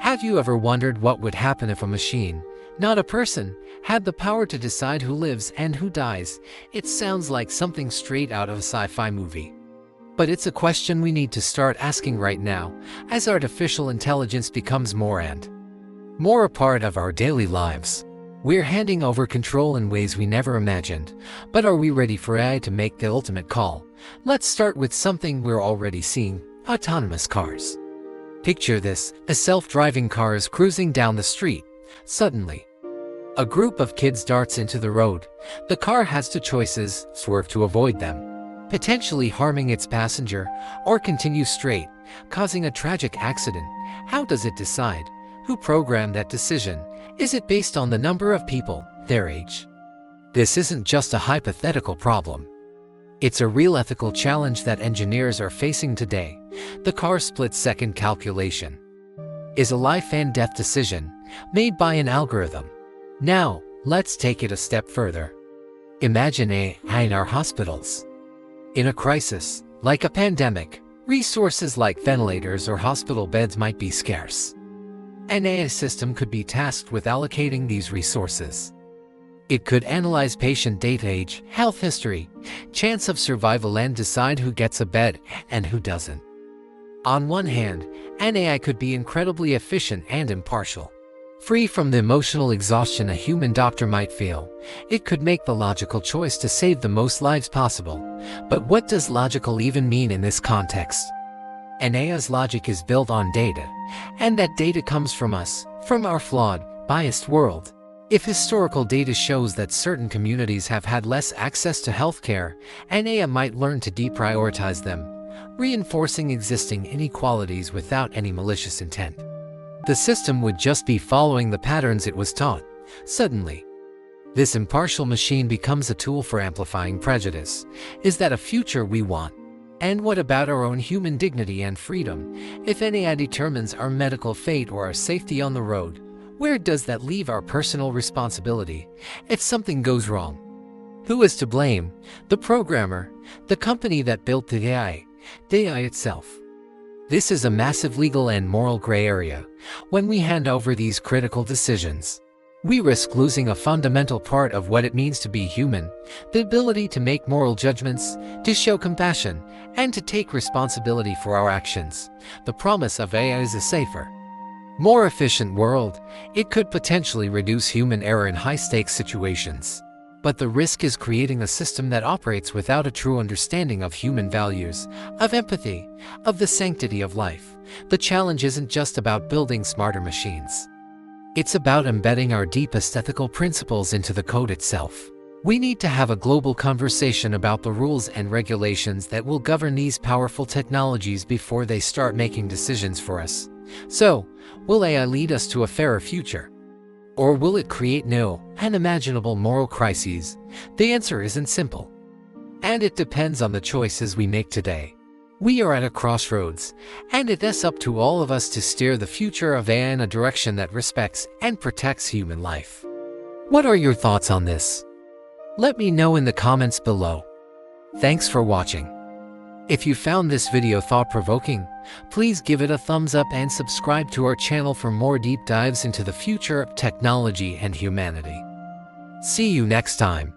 Have you ever wondered what would happen if a machine, not a person, had the power to decide who lives and who dies? It sounds like something straight out of a sci-fi movie. But it's a question we need to start asking right now, as artificial intelligence becomes more and more a part of our daily lives. We're handing over control in ways we never imagined, but are we ready for AI to make the ultimate call? Let's start with something we're already seeing: autonomous cars. Picture this: a self-driving car is cruising down the street. Suddenly, a group of kids darts into the road. The car has two choices: swerve to avoid them, potentially harming its passenger, or continue straight, causing a tragic accident. How does it decide? Who programmed that decision? Is it based on the number of people, their age? This isn't just a hypothetical problem. It's a real ethical challenge that engineers are facing today. The car split-second calculation is a life and death decision made by an algorithm. Now, let's take it a step further. Imagine AI in our hospitals. In a crisis, like a pandemic, resources like ventilators or hospital beds might be scarce. An AI system could be tasked with allocating these resources. It could analyze patient data, age, health history, chance of survival, and decide who gets a bed and who doesn't. On one hand, an AI could be incredibly efficient and impartial, free from the emotional exhaustion a human doctor might feel. It could make the logical choice to save the most lives possible. But what does logical even mean in this context? An AI's logic is built on data, and that data comes from us, from our flawed, biased world. If historical data shows that certain communities have had less access to healthcare, an AI might learn to deprioritize them, reinforcing existing inequalities without any malicious intent. The system would just be following the patterns it was taught. Suddenly, this impartial machine becomes a tool for amplifying prejudice. Is that a future we want? And what about our own human dignity and freedom? If an AI determines our medical fate or our safety on the road, where does that leave our personal responsibility? If something goes wrong, who is to blame? The programmer, the company that built the AI itself? This is a massive legal and moral gray area. When we hand over these critical decisions, we risk losing a fundamental part of what it means to be human: the ability to make moral judgments, to show compassion, and to take responsibility for our actions. The promise of AI is a safer, more efficient world. It could potentially reduce human error in high-stakes situations. But the risk is creating a system that operates without a true understanding of human values, of empathy, of the sanctity of life. The challenge isn't just about building smarter machines. It's about embedding our deepest ethical principles into the code itself. We need to have a global conversation about the rules and regulations that will govern these powerful technologies before they start making decisions for us. So, will AI lead us to a fairer future? Or will it create new, unimaginable moral crises? The answer isn't simple, and it depends on the choices we make today. We are at a crossroads, and it's up to all of us to steer the future of AI in a direction that respects and protects human life. What are your thoughts on this? Let me know in the comments below. Thanks for watching. If you found this video thought-provoking, please give it a thumbs up and subscribe to our channel for more deep dives into the future of technology and humanity. See you next time.